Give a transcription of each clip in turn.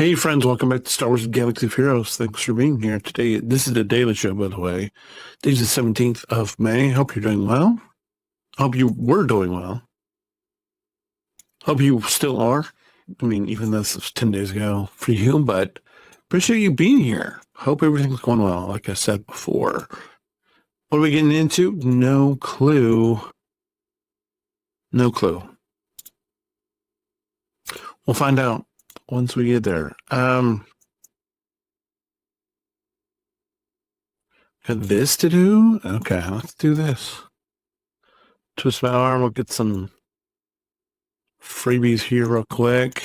Hey friends, welcome back to Star Wars Galaxy of Heroes. Thanks for being here today. This is the Daily Show, by the way. Today's the 17th of May. Hope you're doing well. Hope you were doing well. Hope you still are. I mean, even though this was 10 days ago for you, but appreciate you being here. Hope everything's going well, like I said before. What are we getting into? No clue. No clue. We'll find out once we get there. Got this to do? Okay, let's do this. Twist my arm, we'll get some freebies here real quick.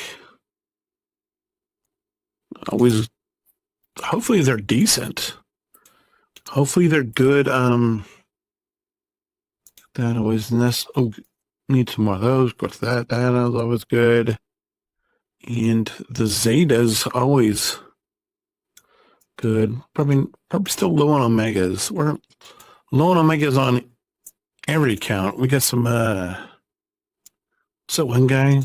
Always, hopefully they're decent. Hopefully they're good. That always need some more of those. Of course, that is always good. And the Zeta's always good. Probably still low on Omegas. We're low on Omegas on every account. We got some, so one guy,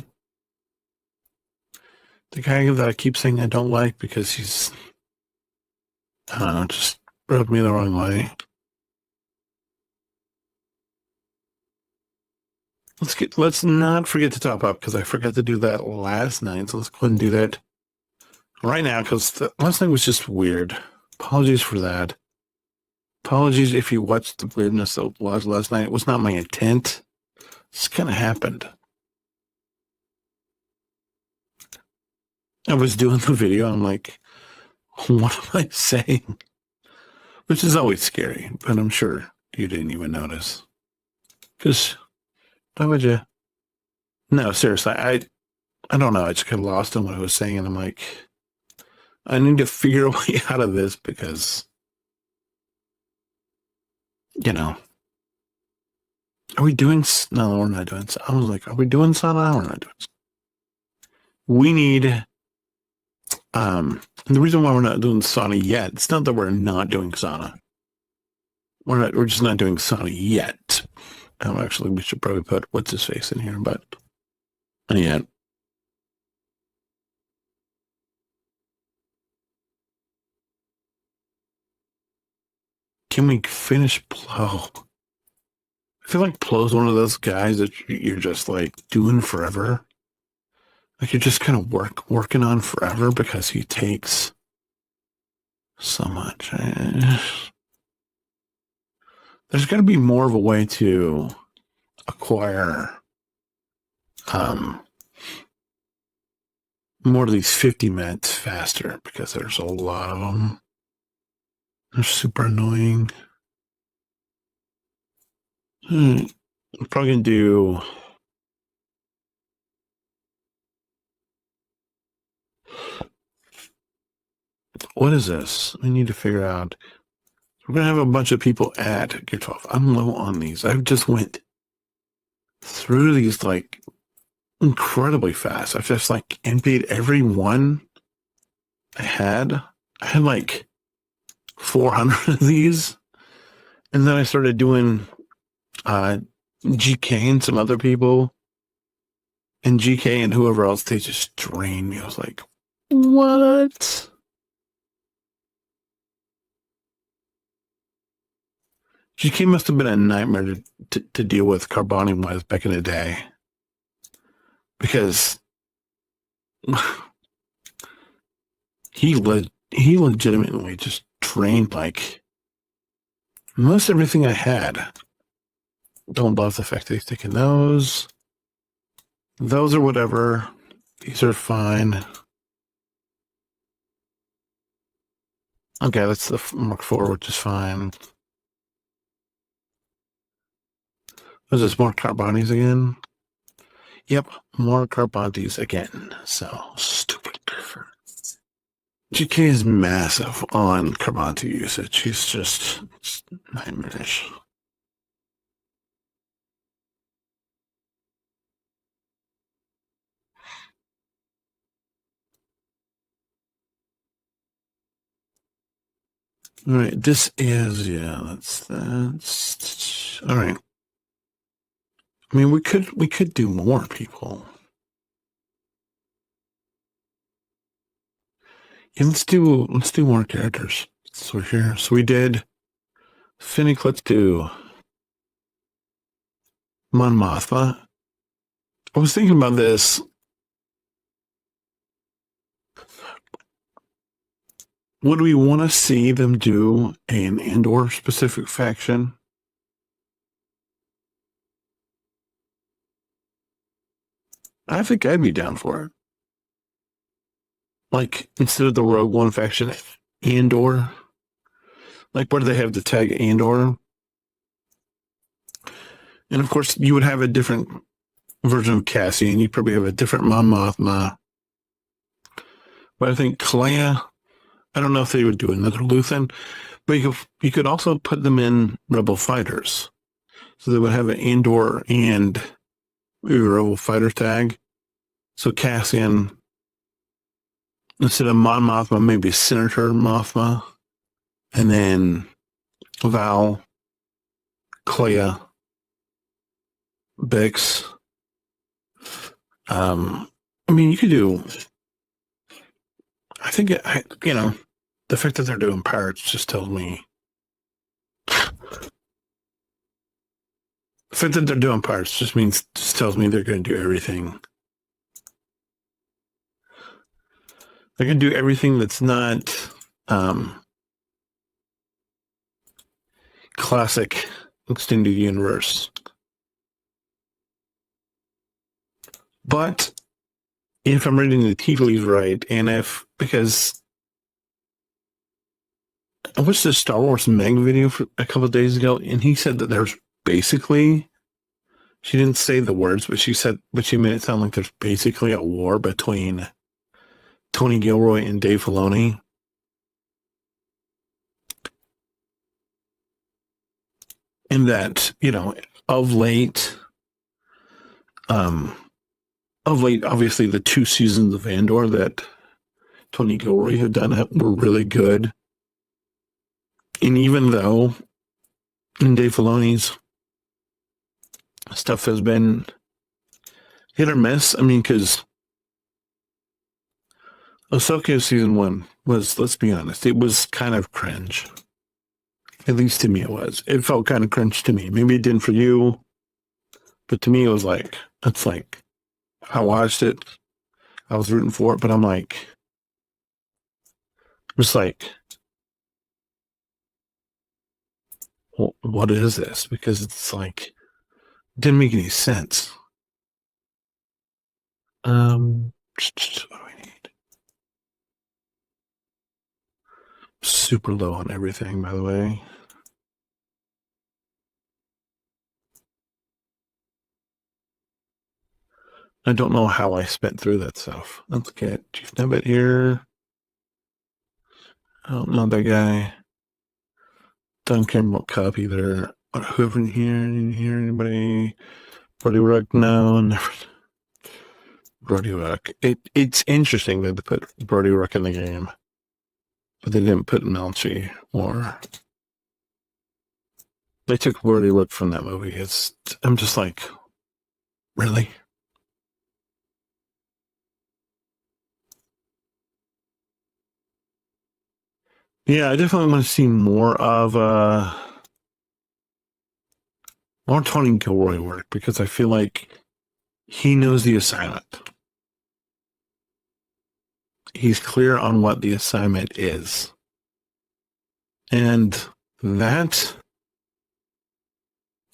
the guy that I keep saying I don't like because he's, I don't know, just rubbed me the wrong way. Let's not forget to top up because I forgot to do that last night. So let's go ahead and do that right now because the last night was just weird. Apologies for that. Apologies if you watched the weirdness that was last night. It was not my intent. This kind of happened. I was doing the video. I'm like, what am I saying? Which is always scary, but I'm sure you didn't even notice. Because why would you? No, seriously, I don't know. I just got lost in what I was saying, and I'm like, I need to figure a way out of this because, are we doing? No, we're not doing. I was like, are we doing Sava? We're not doing. We need. And the reason why we're not doing Sana yet, it's not that we're not doing Sana. We're just not doing Sana yet. Actually, we should probably put what's his face in here, but not yet. Can we finish Plo? I feel like Plo's one of those guys that you're just like doing forever. Like you're just kind of working on forever because he takes so much. There's got to be more of a way to acquire more of these 50 meds faster because there's a lot of them. They're super annoying. I'm probably gonna do. What is this? I need to figure out. We're gonna have a bunch of people at Gear 12. I'm low on these. I just went through these like incredibly fast. I've just like emptied every one I had. I had like 400 of these, and then I started doing GK and some other people, and GK and whoever else. They just drained me. I was like, what? GK must have been a nightmare to deal with Carbonium wise back in the day. Because he legitimately just drained like most everything I had. Don't love the fact that he's taking those. Those are whatever. These are fine. Okay, that's the Mark IV, which is fine. Was this more Carbonies again? Yep, more Carbonies again. So stupid. GK is massive on Carbonite usage. He's just nightmarish. All right, this is that's all right. I mean, we could do more people. Yeah, let's do more characters. So here, so we did Finnick. Let's do Mon Mothma. I was thinking about this. Would we want to see them do an Andor specific faction? I think I'd be down for it. Like, instead of the Rogue One faction, Andor. Like, where do they have the tag Andor? And of course, you would have a different version of Cassie, and you'd probably have a different Mon Mothma. But I think Kalea, I don't know if they would do another Luthen, but you could also put them in Rebel Fighters. So they would have an Andor and maybe a Rebel Fighter tag. So Cassian, instead of Mon Mothma, maybe Senator Mothma. And then Val, Clea, Bix. I mean, you could do. I think the fact that they're doing pirates just tells me. The fact that they're doing pirates just tells me they're going to do everything. They're going to do everything that's not classic extended universe. But if I'm reading the tea leaves right, and because I watched the Star Wars Meg video for a couple of days ago, and he said that there's basically, she didn't say the words, but she made it sound like there's basically a war between Tony Gilroy and Dave Filoni. And that, of late, obviously the 2 seasons of Andor that Tony Gilroy had done were really good. And even though Dave Filoni's stuff has been hit or miss, I mean, because Ahsoka season 1 was, let's be honest, it was kind of cringe. At least to me it was. It felt kind of cringe to me. Maybe it didn't for you, but to me it was like, it's like, I watched it, I was rooting for it, but I'm like, just like, well, what is this? Because it's like, it didn't make any sense. What do I need? Super low on everything, by the way. I don't know how I spent through that stuff. Let's get Chief Nebbit here. I don't know that guy. Don't care about Cup either. Whoever in here, anybody? Brody Ruck? No, never. Brody Ruck. It's interesting that they put Brody Ruck in the game, but they didn't put Melchi, or they took Brody Ruck from that movie. I'm just like, really? Yeah, I definitely want to see more of more Tony Gilroy work, because I feel like he knows the assignment. He's clear on what the assignment is. And that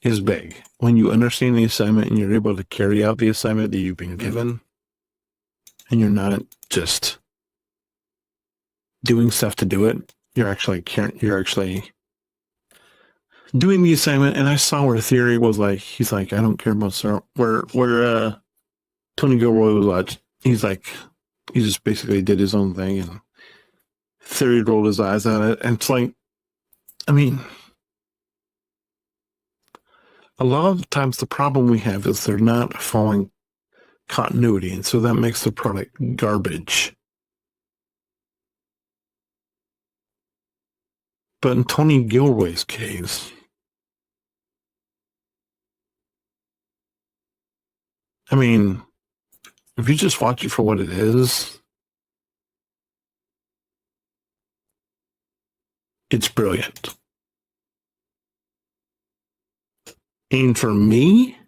is big. When you understand the assignment and you're able to carry out the assignment that you've been given, and you're not just doing stuff to do it, you're actually doing the assignment. And I saw where Theory was like, he's like, I don't care about Star. Where Tony Gilroy was like, he's like, he just basically did his own thing, and Theory rolled his eyes at it. And it's like, I mean, a lot of times the problem we have is they're not following continuity, and so that makes the product garbage. But in Tony Gilroy's case, I mean, if you just watch it for what it is, It's brilliant. And for me,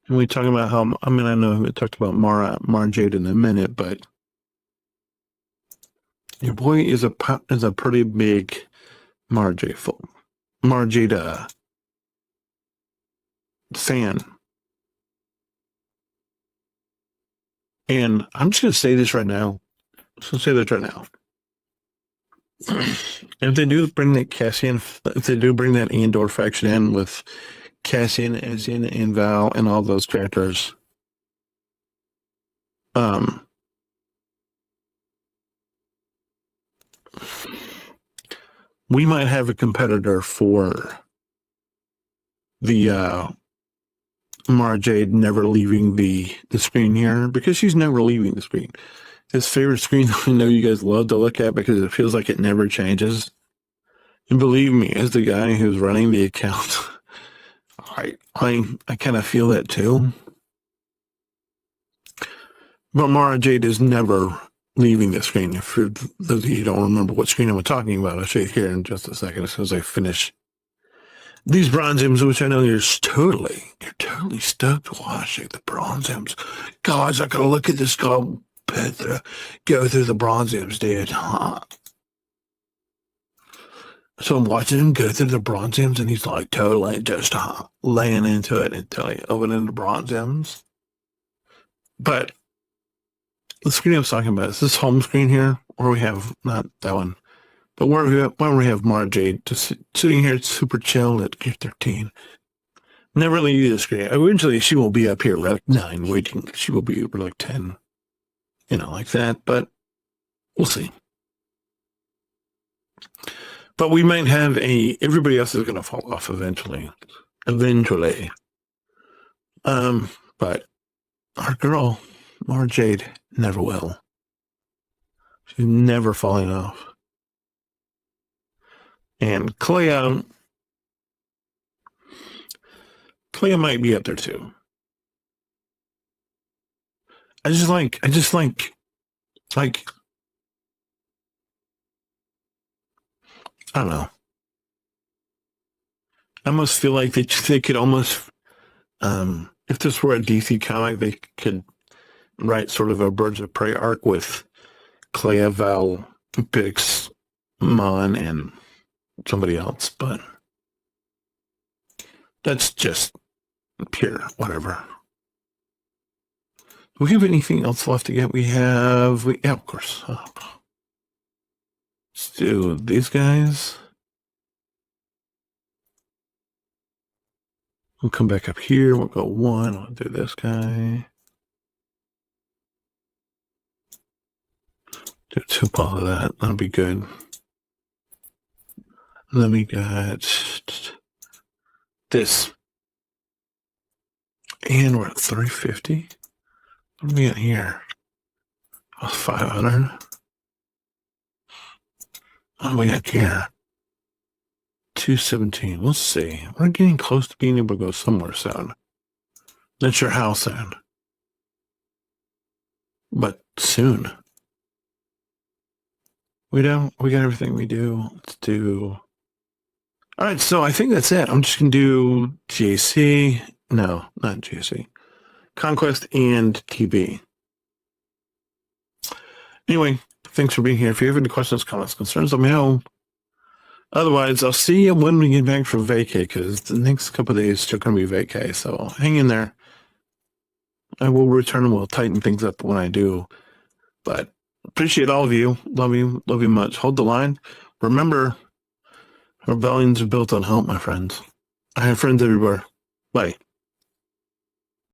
and we talk about how, I mean, I know we talked about Mara Jade in a minute, but your boy is a pretty big Mara Jade fan. And I'm just going to say this right now. If they do bring that Andor faction in with Cassian, Ezin, and Val, and all those characters, we might have a competitor for the Mara Jade never leaving the screen here, because she's never leaving the screen. His favorite screen I know you guys love to look at because it feels like it never changes. And believe me, as the guy who's running the account, I kind of feel that too. But Mara Jade is never leaving the screen. If for those of you who don't remember what screen I'm talking about, I'll show you here in just a second as soon as I finish these bronze M's, which I know you're totally stoked watching the bronze M's. Guys, I gotta look at this guy go through the bronze M's, dude. So I'm watching him go through the bronze M's, and he's like totally just laying into it until he opening the bronze M's. But the screen I was talking about is this home screen here, where we have not that one, but where we have Mara Jade just sitting here super chill at gear 13. Never leave the screen. Eventually, she will be up here at like 9 waiting. She will be over like 10, like that. But we'll see. But we might have everybody else is going to fall off eventually. But our girl, Mara Jade, never will. She's never falling off. And Clea might be up there too. I just like I don't know. I almost feel like they could almost, if this were a DC comic, they could write sort of a Birds of Prey arc with Clea, Val, Bix, Mon, and somebody else. But that's just pure whatever. Do we have anything else left to get? Yeah, of course. Let's do these guys. We'll come back up here. We'll go 1. I'll do this guy. Do 2 ball of that. That'll be good. And then we got this. And we're at 350. What do we got here? 500. What do we got here? 217. We'll see. We're getting close to being able to go somewhere soon. Not sure how soon. But soon. We got everything we do. Let's do. All right, so I think that's it. I'm just going to do JC. No, not JC. Conquest and TB. Anyway, thanks for being here. If you have any questions, comments, concerns, let me know. Otherwise, I'll see you when we get back from vacay, because the next couple of days are still going to be vacay. So hang in there. I will return and we'll tighten things up when I do. But appreciate all of you. Love you much. Hold the line. Remember, rebellions are built on hope, my friends. I have friends everywhere. Bye.